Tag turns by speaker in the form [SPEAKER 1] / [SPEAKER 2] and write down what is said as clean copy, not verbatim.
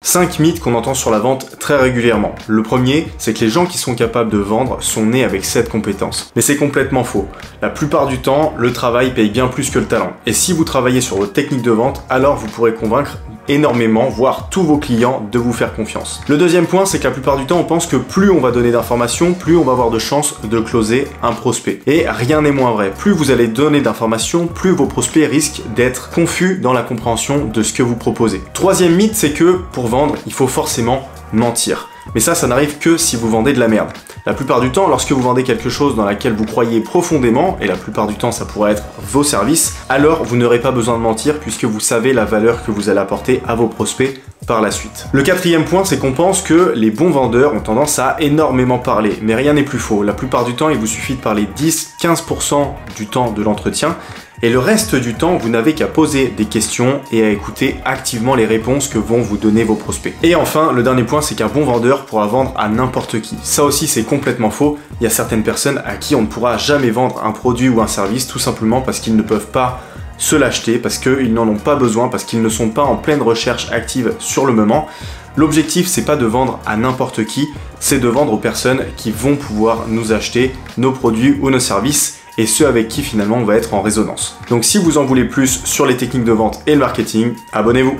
[SPEAKER 1] 5 mythes qu'on entend sur la vente très régulièrement. Le premier, c'est que les gens qui sont capables de vendre sont nés avec cette compétence. Mais c'est complètement faux. La plupart du temps, le travail paye bien plus que le talent. Et si vous travaillez sur votre technique de vente, alors vous pourrez convaincre énormément, voire tous vos clients, de vous faire confiance. Le deuxième point, c'est que la plupart du temps, on pense que plus on va donner d'informations, plus on va avoir de chances de closer un prospect. Et rien n'est moins vrai. Plus vous allez donner d'informations, plus vos prospects risquent d'être confus dans la compréhension de ce que vous proposez. Troisième mythe, c'est que pour vendre, il faut forcément mentir. Mais ça n'arrive que si vous vendez de la merde. La plupart du temps, lorsque vous vendez quelque chose dans laquelle vous croyez profondément, et la plupart du temps ça pourrait être vos services, alors vous n'aurez pas besoin de mentir puisque vous savez la valeur que vous allez apporter à vos prospects par la suite. Le quatrième point, c'est qu'on pense que les bons vendeurs ont tendance à énormément parler, mais rien n'est plus faux. La plupart du temps, il vous suffit de parler 10-15% du temps de l'entretien, et le reste du temps, vous n'avez qu'à poser des questions et à écouter activement les réponses que vont vous donner vos prospects. Et enfin, le dernier point, c'est qu'un bon vendeur pourra vendre à n'importe qui. Ça aussi, c'est complètement faux. Il y a certaines personnes à qui on ne pourra jamais vendre un produit ou un service tout simplement parce qu'ils ne peuvent pas se l'acheter, parce qu'ils n'en ont pas besoin, parce qu'ils ne sont pas en pleine recherche active sur le moment. L'objectif, c'est pas de vendre à n'importe qui, c'est de vendre aux personnes qui vont pouvoir nous acheter nos produits ou nos services, et ceux avec qui finalement on va être en résonance. Donc si vous en voulez plus sur les techniques de vente et le marketing, abonnez-vous.